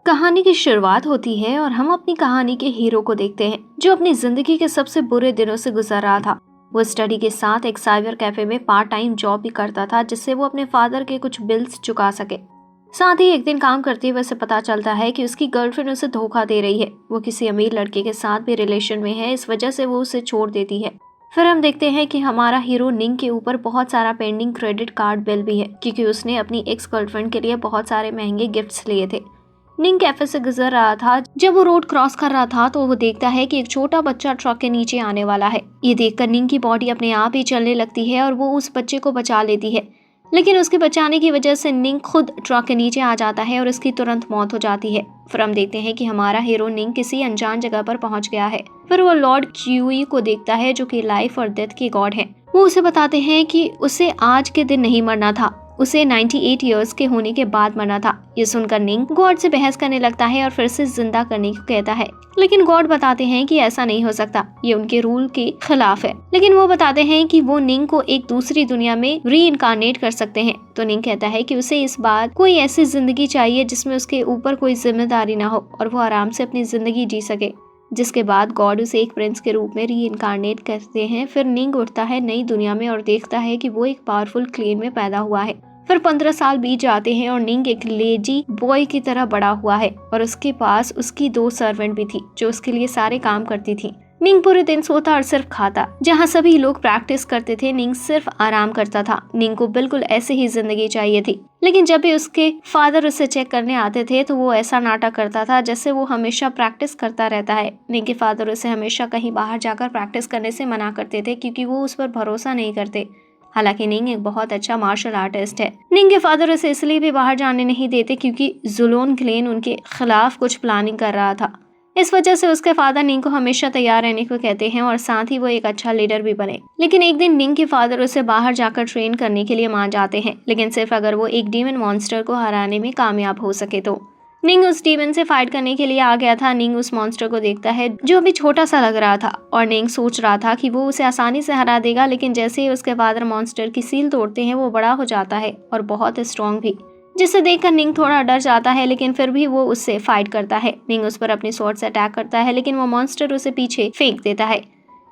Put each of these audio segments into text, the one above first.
कहानी की शुरुआत होती है और हम अपनी कहानी के हीरो को देखते हैं जो अपनी जिंदगी के सबसे बुरे दिनों से गुजर रहा था। वो स्टडी के साथ एक साइबर कैफे में पार्ट टाइम जॉब भी करता था जिससे वो अपने फादर के कुछ बिल्स चुका सके। साथ ही एक दिन काम करते हुए उसे पता चलता है कि उसकी गर्लफ्रेंड उसे धोखा दे रही है। वो किसी अमीर लड़के के साथ भी रिलेशन में है, इस वजह से वो उसे छोड़ देती है। फिर हम देखते हैं कि हमारा हीरो निंग के ऊपर बहुत सारा पेंडिंग क्रेडिट कार्ड बिल भी है क्योंकि उसने अपनी एक्स गर्लफ्रेंड के लिए बहुत सारे महंगे गिफ्ट्स लिए थे। निंग कैफे से गुजर रहा था। जब वो रोड क्रॉस कर रहा था तो वो देखता है कि एक छोटा बच्चा ट्रक के नीचे आने वाला है। ये देखकर निंग की बॉडी अपने आप ही चलने लगती है और वो उस बच्चे को बचा लेती है, लेकिन उसके बचाने की वजह से निंग खुद ट्रक के नीचे आ जाता है और उसकी तुरंत मौत हो जाती है। फिर हम देखते हैं कि हमारा हीरो निंग किसी अनजान जगह पर पहुंच गया है। फिर वो लॉर्ड क्यूई को देखता है जो कि लाइफ और डेथ के गॉड हैं। वो उसे बताते हैं कि उसे आज के दिन नहीं मरना था, उसे 98 इयर्स के होने के बाद मरना था। ये सुनकर निंग गॉड से बहस करने लगता है और फिर से जिंदा करने को कहता है, लेकिन गॉड बताते हैं कि ऐसा नहीं हो सकता, ये उनके रूल के खिलाफ है। लेकिन वो बताते हैं कि वो निंग को एक दूसरी दुनिया में री-इनकारनेट कर सकते हैं। तो निंग कहता है कि उसे इस बार कोई ऐसी जिंदगी चाहिए जिसमें उसके ऊपर कोई जिम्मेदारी ना हो और वो आराम से अपनी जिंदगी जी सके। जिसके बाद गॉड उसे एक प्रिंस के रूप में री-इनकारनेट करते हैं। फिर निंग उठता है नई दुनिया में और देखता है कि वो एक पावरफुल क्लेन में पैदा हुआ है। फिर 15 साल बीत जाते हैं और निंग एक लेजी बॉय की तरह बड़ा हुआ है और उसके पास उसकी 2 सर्वेंट भी थी जो उसके लिए सारे काम करती थी। निंग पूरे दिन सोता और सिर्फ खाता। जहाँ सभी लोग प्रैक्टिस करते थे, निंग सिर्फ आराम करता था। निंग को बिल्कुल ऐसे ही जिंदगी चाहिए थी, लेकिन जब भी उसके फादर उसे चेक करने आते थे तो वो ऐसा नाटक करता था जैसे वो हमेशा प्रैक्टिस करता रहता है। निंग के फादर उसे हमेशा कहीं बाहर जाकर प्रैक्टिस करने से मना करते थे क्योंकि वो उस पर भरोसा नहीं करते। हालांकि निंग एक बहुत अच्छा मार्शल आर्टिस्ट है। निंग के फादर उसे इसलिए भी बाहर जाने नहीं देते क्योंकि जुलोन क्लेन उनके खिलाफ कुछ प्लानिंग कर रहा था। इस वजह से उसके फादर निंग को हमेशा तैयार रहने को कहते हैं और साथ ही वो एक अच्छा लीडर भी बने। लेकिन एक दिन निंग के फादर उसे बाहर जाकर ट्रेन करने के लिए मान जाते हैं, लेकिन सिर्फ अगर वो एक डीमन मॉन्स्टर को हराने में कामयाब हो सके तो। निंग उस डीमन से फाइट करने के लिए आ गया था। निंग उस मॉन्स्टर को देखता है जो अभी छोटा सा लग रहा था और निंग सोच रहा था कि वो उसे आसानी से हरा देगा, लेकिन जैसे ही उसके फादर मॉन्स्टर की सील तोड़ते हैं वो बड़ा हो जाता है और बहुत स्ट्रॉन्ग भी, जिसे देखकर निंग थोड़ा डर जाता है, लेकिन फिर भी वो उससे फाइट करता है। निंग उस पर अपनी स्वॉर्ड से अटैक करता है, लेकिन वो मॉन्स्टर उसे पीछे फेंक देता है।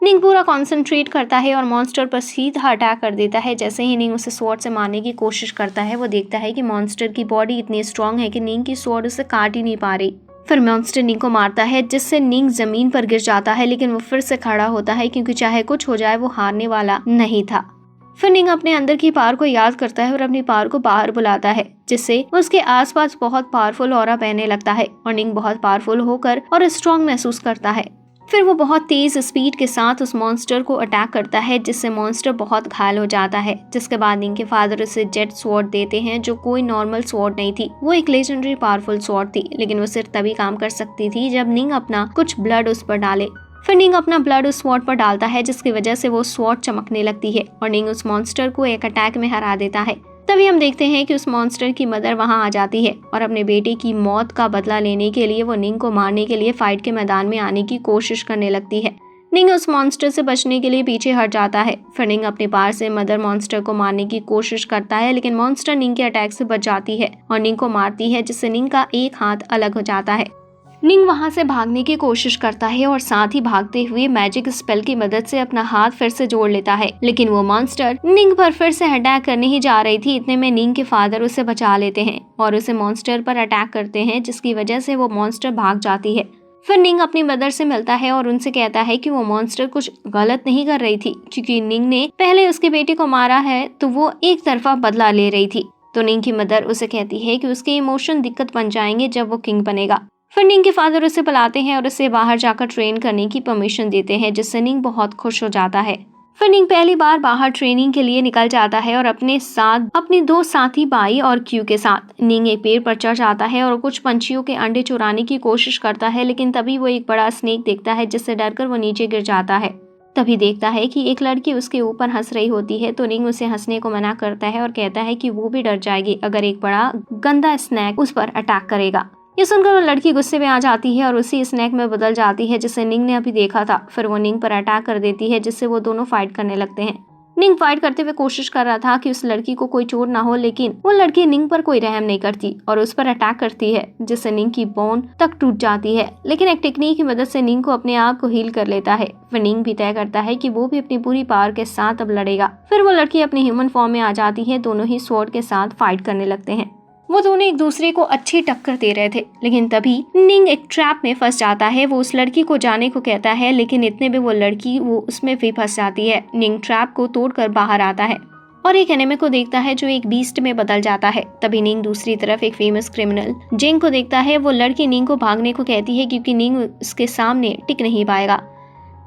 निंग पूरा कॉन्सेंट्रेट करता है और मॉन्स्टर पर सीधा अटैक कर देता है। जैसे ही निंग उसे स्वॉर्ड से मारने की कोशिश करता है, वो देखता है कि मॉन्स्टर की बॉडी इतनी स्ट्रांग है कि निंग की स्वॉर्ड उसे काट ही नहीं पा रही। फिर मॉन्स्टर निंग को मारता है जिससे निंग जमीन पर गिर जाता है, लेकिन वो फिर से खड़ा होता है क्योंकि चाहे कुछ हो जाए वो हारने वाला नहीं था। फिर निंग अपने अंदर की पावर को याद करता है और अपनी पावर को बाहर बुलाता है, जिससे उसके आसपास बहुत पावरफुल ऑरा बहने लगता है और निंग बहुत पावरफुल होकर और स्ट्रॉन्ग महसूस करता है। फिर वो बहुत तेज स्पीड के साथ उस मॉन्स्टर को अटैक करता है जिससे मॉन्स्टर बहुत घायल हो जाता है। जिसके बाद निंग के फादर उसे जेट स्वॉर्ड देते हैं जो कोई नॉर्मल स्वॉर्ड नहीं थी, वो एक लेजेंडरी पावरफुल स्वॉर्ड थी, लेकिन वो सिर्फ तभी काम कर सकती थी जब निंग अपना कुछ ब्लड उस पर डाले। फिर निंग अपना ब्लड उस स्वॉर्ड पर डालता है जिसकी वजह से वो स्वॉर्ड चमकने लगती है और निंग उस मॉन्स्टर को एक अटैक में हरा देता है। तभी हम देखते हैं कि उस मॉन्स्टर की मदर वहां आ जाती है और अपने बेटे की मौत का बदला लेने के लिए वो निंग को मारने के लिए फाइट के मैदान में आने की कोशिश करने लगती है। निंग उस मॉन्स्टर से बचने के लिए पीछे हट जाता है। फिर निंग अपने पार से मदर मॉन्स्टर को मारने की कोशिश करता है, लेकिन मॉन्स्टर निंग के अटैक से बच जाती है और निंग को मारती है जिससे निंग का एक हाथ अलग हो जाता है। निंग वहां से भागने की कोशिश करता है और साथ ही भागते हुए मैजिक स्पेल की मदद से अपना हाथ फिर से जोड़ लेता है, लेकिन वो मॉन्स्टर निंग पर फिर से अटैक करने ही जा रही थी। इतने में निंग के फादर उसे बचा लेते हैं और उसे मॉन्स्टर पर अटैक करते हैं, जिसकी वजह से वो मॉन्स्टर भाग जाती है। फिर निंग अपनी मदर से मिलता है और उनसे कहता है कि वो मॉन्स्टर कुछ गलत नहीं कर रही थी क्योंकि निंग ने पहले उसके बेटे को मारा है तो वो एक तरफा बदला ले रही थी। तो निंग की मदर उसे कहती है कि उसके इमोशन दिक्कत बन जाएंगे जब वो किंग बनेगा। फिर निंग के फादर उसे बुलाते हैं और उसे बाहर जाकर ट्रेन करने की परमिशन देते हैं, जिससे निंग बहुत खुश हो जाता है। फिर निंग पहली बार बाहर ट्रेनिंग के लिए निकल जाता है और अपने साथ अपनी 2 साथी बाई और क्यू के साथ। निंग एक पेड़ पर चढ़ जाता है और कुछ पंछियों के अंडे चुराने की कोशिश करता है, लेकिन तभी वो एक बड़ा स्नेक देखता है जिससे डरकर वो नीचे गिर जाता है। तभी देखता है कि एक लड़की उसके ऊपर हंस रही होती है, तो निंग उसे हंसने को मना करता है और कहता है कि वो भी डर जाएगी अगर एक बड़ा गंदा स्नेक उस पर अटैक करेगा। ये सुनकर वो लड़की गुस्से में आ जाती है और उसी स्नेक में बदल जाती है जिसे निंग ने अभी देखा था। फिर वो निंग पर अटैक कर देती है जिससे वो दोनों फाइट करने लगते हैं। निंग फाइट करते हुए कोशिश कर रहा था कि उस लड़की को कोई चोट ना हो, लेकिन वो लड़की निंग पर कोई रहम नहीं करती और उस पर अटैक करती है, जिससे निंग की बोन तक टूट जाती है। लेकिन एक टेक्निक की मदद से निंग को अपने आप को हील कर लेता है। फिर निंग भी तय करता है कि वो भी अपनी पूरी पावर के साथ अब लड़ेगा। फिर वो लड़की अपनी ह्यूमन फॉर्म में आ जाती है। दोनों ही स्वॉर्ड के साथ फाइट करने लगते हैं। वो दोनों एक दूसरे को अच्छी टक्कर दे रहे थे, लेकिन तभी निंग एक ट्रैप में फंस जाता है। वो उस लड़की को जाने को कहता है, लेकिन इतने में वो लड़की उसमें भी फंस जाती है। निंग ट्रैप को तोड़कर बाहर आता है और एक एनिमे को देखता है जो एक बीस्ट में बदल जाता है। तभी निंग दूसरी तरफ एक फेमस क्रिमिनल जेंग को देखता है। वो लड़की निंग को भागने को कहती है क्योंकि निंग उसके सामने टिक नहीं पाएगा।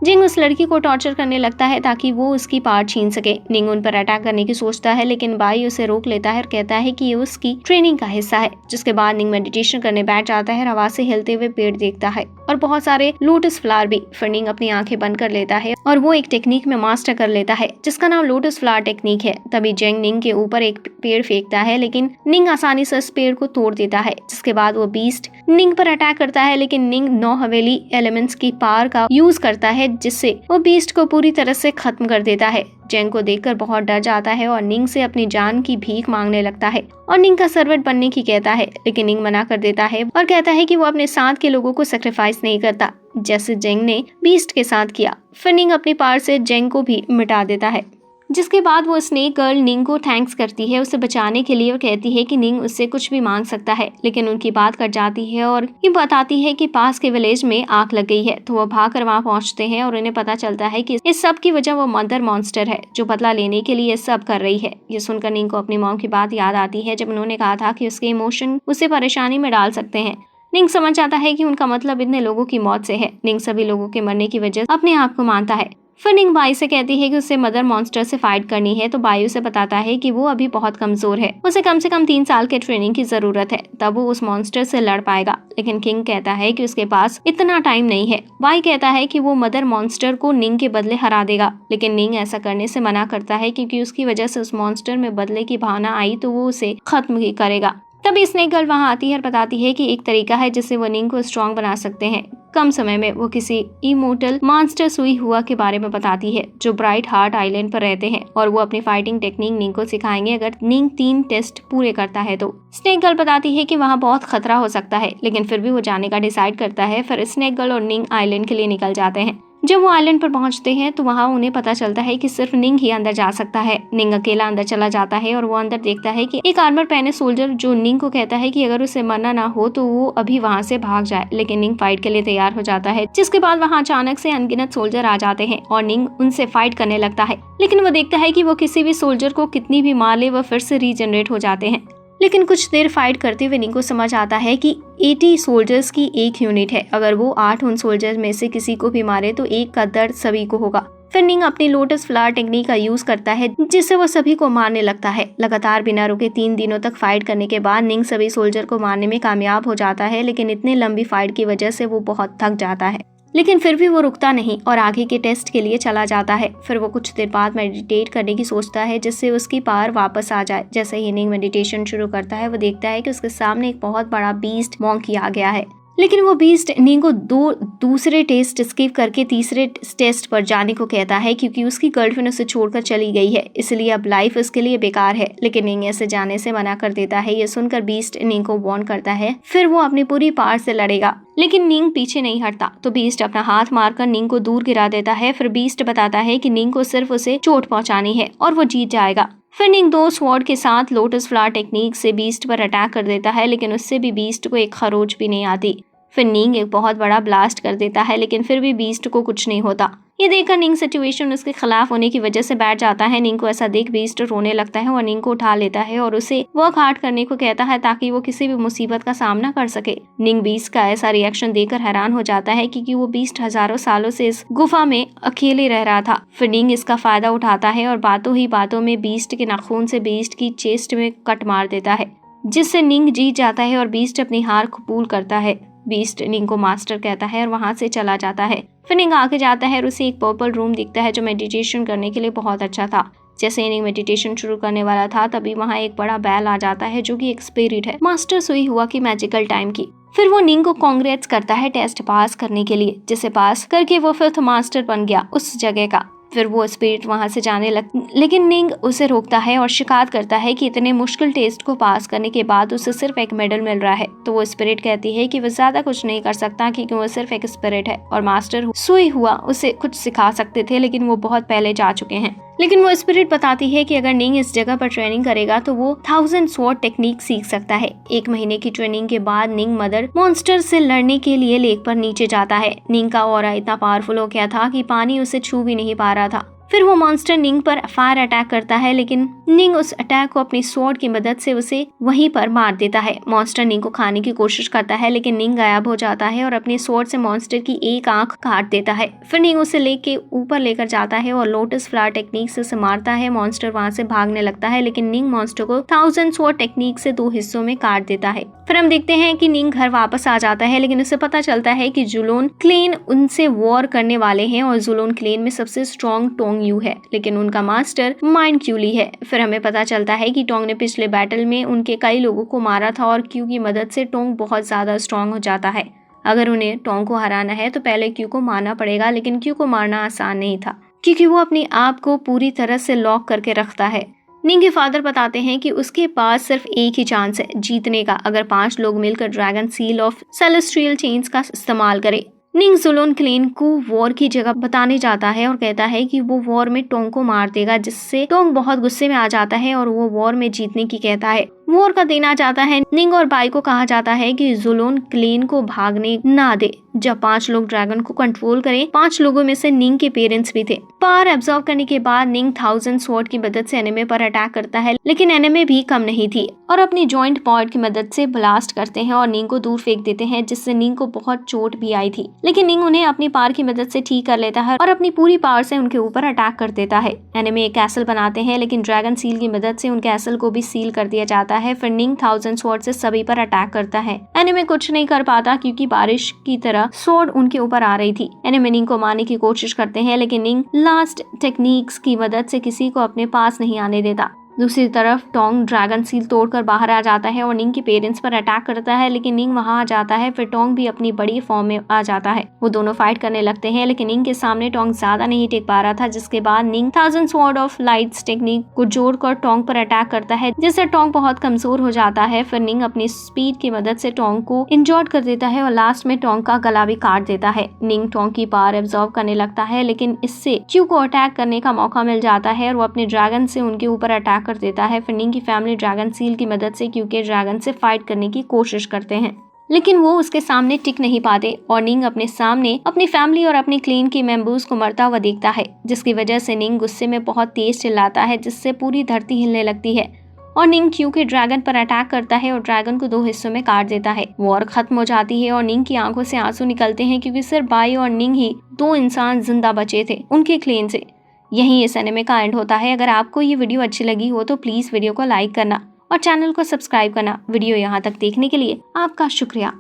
जिंग उस लड़की को टॉर्चर करने लगता है ताकि वो उसकी पार्ट छीन सके। निंग उन पर अटैक करने की सोचता है, लेकिन बाई उसे रोक लेता है और कहता है कि ये उसकी ट्रेनिंग का हिस्सा है। जिसके बाद निंग मेडिटेशन करने बैठ जाता है और हवा से हिलते हुए पेड़ देखता है और बहुत सारे लोटस फ्लावर भी। फिर निंग अपनी आंखें बंद कर लेता है और वो एक टेक्निक में मास्टर कर लेता है जिसका नाम लोटस फ्लावर टेक्निक है। तभी जेंग निंग के ऊपर एक पेड़ फेंकता है, लेकिन निंग आसानी से उस पेड़ को तोड़ देता है। जिसके बाद वो बीस्ट निंग पर अटैक करता है, लेकिन निंग 9 हवेली एलिमेंट्स की पावर का यूज करता है, जिससे वो बीस्ट को पूरी तरह से खत्म कर देता है। जेंग को देखकर बहुत डर जाता है और निंग से अपनी जान की भीख मांगने लगता है और निंग का सर्वेंट बनने की कहता है, लेकिन निंग मना कर देता है और कहता है कि वो अपने साथ के लोगों को सेक्रीफाइस नहीं करता, जैसे जेंग ने बीस्ट के साथ किया। फिर निंग अपनी पावर से जेंग को भी मिटा देता है। जिसके बाद वो स्नेक गर्ल निंग को थैंक्स करती है उसे बचाने के लिए और कहती है कि निंग उससे कुछ भी मांग सकता है, लेकिन उनकी बात कट जाती है और ये बताती है कि पास के विलेज में आग लग गई है। तो वो भागकर वहां पहुंचते हैं और उन्हें पता चलता है कि इस सब की वजह वो मदर मॉन्स्टर है जो बदला लेने के लिए सब कर रही है। ये सुनकर निंग को अपनी मॉम की बात याद आती है जब उन्होंने कहा था कि उसके इमोशन उसे परेशानी में डाल सकते हैं। निंग समझ जाता है कि उनका मतलब इतने लोगों की मौत से है। निंग सभी लोगों के मरने की वजह अपने आप को मानता है। फिर निंग बाई से कहती है कि उसे मदर मॉन्स्टर से फाइट करनी है, तो बाई उसे बताता है कि वो अभी बहुत कमजोर है, उसे कम से कम 3 साल के ट्रेनिंग की जरूरत है, तब वो उस मॉन्स्टर से लड़ पाएगा। लेकिन किंग कहता है कि उसके पास इतना टाइम नहीं है। बाई कहता है कि वो मदर मॉन्स्टर को निंग के बदले हरा देगा, लेकिन निंग ऐसा करने से मना करता है क्योंकि उसकी वजह से उस मॉन्स्टर में बदले की भावना आई तो वो उसे खत्म ही करेगा। तभी स्नेक गर्ल वहां आती है और बताती है कि एक तरीका है जिससे वो निंग को स्ट्रॉन्ग बना सकते हैं कम समय में। वो किसी इमोर्टल मॉन्स्टर सुई हुआ के बारे में बताती है जो ब्राइट हार्ट आइलैंड पर रहते हैं और वो अपनी फाइटिंग टेक्निक निंग को सिखाएंगे अगर निंग 3 टेस्ट पूरे करता है तो। स्नेक गर्ल बताती है कि वहाँ बहुत खतरा हो सकता है, लेकिन फिर भी वो जाने का डिसाइड करता है। फिर स्नेक गर्ल और निंग आइलैंड के लिए निकल जाते हैं। जब वो आइलैंड पर पहुंचते हैं तो वहाँ उन्हें पता चलता है कि सिर्फ निंग ही अंदर जा सकता है। निंग अकेला अंदर चला जाता है और वो अंदर देखता है कि एक आर्मर पहने सोल्जर जो निंग को कहता है कि अगर उसे मरना ना हो तो वो अभी वहाँ से भाग जाए, लेकिन निंग फाइट के लिए तैयार हो जाता है। जिसके बाद वहाँ अचानक से अनगिनत सोल्जर आ जाते हैं और निंग उनसे फाइट करने लगता है, लेकिन वो देखता है कि वो किसी भी सोल्जर को कितनी भी मार ले वो फिर से रीजनरेट हो जाते हैं। लेकिन कुछ देर फाइट करते हुए निंग को समझ आता है कि 80 सोल्जर्स की एक यूनिट है। अगर वो 8 उन सोल्जर्स में से किसी को भी मारे तो एक का दर्द सभी को होगा। फिर निंग अपनी लोटस फ्लावर टेक्निक का यूज करता है जिससे वो सभी को मारने लगता है। लगातार बिना रुके 3 दिनों तक फाइट करने के बाद निंग सभी सोल्जर को मारने में कामयाब हो जाता है, लेकिन इतने लंबी फाइट की वजह से वो बहुत थक जाता है। लेकिन फिर भी वो रुकता नहीं और आगे के टेस्ट के लिए चला जाता है। फिर वो कुछ देर बाद मेडिटेट करने की सोचता है जिससे उसकी पावर वापस आ जाए। जैसे ही निंग मेडिटेशन शुरू करता है वो देखता है कि उसके सामने एक बहुत बड़ा बीस्ट मॉन्की आ गया है, लेकिन वो बीस्ट निंग को दूसरे टेस्ट स्किप करके तीसरे टेस्ट पर जाने को कहता है क्योंकि उसकी गर्लफ्रेंड उसे छोड़कर चली गई है, इसलिए अब लाइफ उसके लिए बेकार है। लेकिन निंग ऐसे जाने से मना कर देता है। ये सुनकर बीस्ट निंग को वार्न करता है फिर वो अपनी पूरी पावर से लड़ेगा, लेकिन निंग पीछे नहीं हटता। तो बीस्ट अपना हाथ मारकर निंग को दूर गिरा देता है। फिर बीस्ट बताता है कि निंग को सिर्फ उसे चोट पहुंचानी है और वो जीत जाएगा। फिर निंग 2 स्वॉर्ड के साथ लोटस फ्लावर टेक्निक से बीस्ट पर अटैक कर देता है, लेकिन उससे भी बीस्ट को एक खरोच भी नहीं आती। फिर निंग एक बहुत बड़ा ब्लास्ट कर देता है, लेकिन फिर भी बीस्ट को कुछ नहीं होता। ये देखकर निंग सिचुएशन उसके खिलाफ होने की वजह से बैठ जाता है। निंग को ऐसा देख बीस्ट रोने लगता है और निंग को उठा लेता है और उसे वर्क हार्ड करने को कहता है ताकि वो किसी भी मुसीबत का सामना कर सके। निंग बीस्ट का ऐसा रिएक्शन देखकर हैरान हो जाता है क्योंकि वो बीस्ट हजारों सालों से इस गुफा में अकेले रह रहा था। फिर निंग इसका फायदा उठाता है और बातों ही बातों में बीस्ट के नाखून से बीस्ट की चेस्ट में कट मार देता है, जिससे निंग जीत जाता है और बीस्ट अपनी हार कबूल करता है। बीस्ट निंग को मास्टर कहता है और वहां से चला जाता है। फिर निंग आगे जाता है और उसे एक पर्पल रूम दिखता है जो मेडिटेशन करने के लिए बहुत अच्छा था। जैसे ही निंग मेडिटेशन शुरू करने वाला था तभी वहां एक बड़ा बैल आ जाता है जो कि एक स्पिरिट है मास्टर सुई हुआ की मैजिकल टाइम की। फिर वो निंग को कांग्रेट्स करता है टेस्ट पास करने के लिए, जिसे पास करके वो 5th मास्टर बन गया उस जगह का। फिर वो स्पिरिट वहां से जाने लेकिन निंग उसे रोकता है और शिकायत करता है कि इतने मुश्किल टेस्ट को पास करने के बाद उसे सिर्फ एक मेडल मिल रहा है। तो वो स्पिरिट कहती है कि वो ज्यादा कुछ नहीं कर सकता क्योंकि वो सिर्फ एक स्पिरिट है और मास्टर सोई हुआ उसे कुछ सिखा सकते थे, लेकिन वो बहुत पहले जा चुके हैं। लेकिन वो स्पिरिट बताती है कि अगर निंग इस जगह पर ट्रेनिंग करेगा तो वो 1000 स्वॉर्ड टेक्निक सीख सकता है। 1 महीने की ट्रेनिंग के बाद निंग मदर मॉन्स्टर से लड़ने के लिए लेक पर नीचे जाता है। निंग का ऑरा इतना पावरफुल हो गया था कि पानी उसे छू भी नहीं पा रहा था। फिर वो मॉन्स्टर निंग पर फायर अटैक करता है, लेकिन निंग उस अटैक को अपनी स्वॉर्ड की मदद से उसे वहीं पर मार देता है। मॉन्स्टर निंग को खाने की कोशिश करता है, लेकिन निंग गायब हो जाता है और अपनी स्वॉर्ड से मॉन्स्टर की एक आंख काट देता है। फिर निंग उसे लेक के ऊपर लेकर जाता है और लोटस फ्लावर टेक्निक से उसे मारता है। मॉन्स्टर वहां से भागने लगता है, लेकिन निंग मॉन्स्टर को 1000 स्वॉर्ड टेक्निक से 2 हिस्सों में काट देता है। फिर हम देखते हैं कि निंग घर वापस आ जाता है, लेकिन उसे पता चलता है कि जुलोन क्लेन उनसे वॉर करने वाले हैं और जुलोन क्लेन में सबसे स्ट्रॉन्ग टोंग यू है, लेकिन उनका मास्टर माइंड क्यूली है। फिर हमें पता चलता है कि टोंग ने पिछले बैटल में उनके कई लोगों को मारा था और क्यू की मदद से टोंग बहुत ज्यादा स्ट्रॉन्ग हो जाता है। अगर उन्हें टोंग को हराना है तो पहले क्यू को मारना पड़ेगा, लेकिन क्यू को मारना आसान नहीं था क्योंकि वो अपने आप को पूरी तरह से लॉक करके रखता है। निंग के फादर बताते हैं कि उसके पास सिर्फ एक ही चांस है जीतने का, अगर 5 लोग मिलकर dragon seal of celestial chains का इस्तेमाल करें। निंग जुलोन क्लेन को वॉर की जगह बताने जाता है और कहता है कि वो वॉर में टोंग को मार देगा, जिससे टोंग बहुत गुस्से में आ जाता है और वो वॉर में जीतने की कहता है। वॉर का दिन आ जाता है। निंग और बाई को कहा जाता है कि जुलोन क्लेन को भागने ना दे। जब 5 लोग ड्रैगन को कंट्रोल करें, 5 लोगों में से निंग के पेरेंट्स भी थे। पावर एब्जॉर्ब करने के बाद निंग 1000 स्वॉर्ड की मदद से एनिमे पर अटैक करता है, लेकिन एनिमे भी कम नहीं थी और अपनी जॉइंट पॉइंट की मदद से ब्लास्ट करते हैं और निंग को दूर फेंक देते हैं, जिससे निंग को बहुत चोट भी आई थी। लेकिन निंग उन्हें अपनी पावर की मदद से ठीक कर लेता है और अपनी पूरी पावर से उनके ऊपर अटैक कर देता है। एनिमे एक कैसल बनाते हैं, लेकिन ड्रैगन सील की मदद से उन कैसल को भी सील कर दिया जाता है। फिर निंग 1000 स्वॉर्ड से सभी पर अटैक करता है। एनिमे कुछ नहीं कर पाता क्योंकि बारिश की तरह स्वॉर्ड उनके ऊपर आ रही थी। एनिमे निंग को मारने की कोशिश करते हैं, लेकिन निंग लास्ट टेक्निक्स की मदद से किसी को अपने पास नहीं आने देता। दूसरी तरफ टोंग ड्रैगन सील तोड़कर बाहर आ जाता है और निंग के पेरेंट्स पर अटैक करता है, लेकिन निंग वहां आ जाता है। फिर टोंग भी अपनी बड़ी फॉर्म में आ जाता है। वो दोनों फाइट करने लगते हैं, लेकिन निंग के सामने टोंग ज्यादा नहीं टिक पा रहा था, जिसके बाद निंग 1000 स्वॉर्ड ऑफ लाइट्स टेक्निक को जोड़कर टोंग पर अटैक करता है, जिससे टोंग बहुत कमजोर हो जाता है। फिर निंग अपनी स्पीड की मदद से टोंग को इंजर्ड कर देता है और लास्ट में टोंग का गला भी काट देता है। निंग टोंग की पावर एब्जॉर्ब करने लगता है, लेकिन इससे क्यू को अटैक करने का मौका मिल जाता है और वो अपने ड्रैगन से उनके ऊपर अटैक कर देता है। फिर की फैमिली ड्रैगन सील की मदद से क्यू के ड्रैगन से फाइट करने की कोशिश करते हैं, लेकिन वो उसके सामने टिक नहीं पाते और निंग अपने सामने अपनी फैमिली और अपने क्लेन के मेंबर्स को मरता हुआ देखता है, जिसकी वजह से निंग गुस्से में बहुत तेज चिल्लाता है, जिससे पूरी धरती हिलने लगती है और निंग क्यू के ड्रैगन पर अटैक करता है और ड्रैगन को 2 हिस्सों में काट देता है। वॉर खत्म हो जाती है और निंग की आंखों से आंसू निकलते हैं क्योंकि सिर्फ बाई और निंग ही 2 इंसान जिंदा बचे थे उनके क्लेन से। यहीं इस एनिमे का एंड होता है। अगर आपको ये वीडियो अच्छी लगी हो तो प्लीज वीडियो को लाइक करना और चैनल को सब्सक्राइब करना। वीडियो यहाँ तक देखने के लिए आपका शुक्रिया।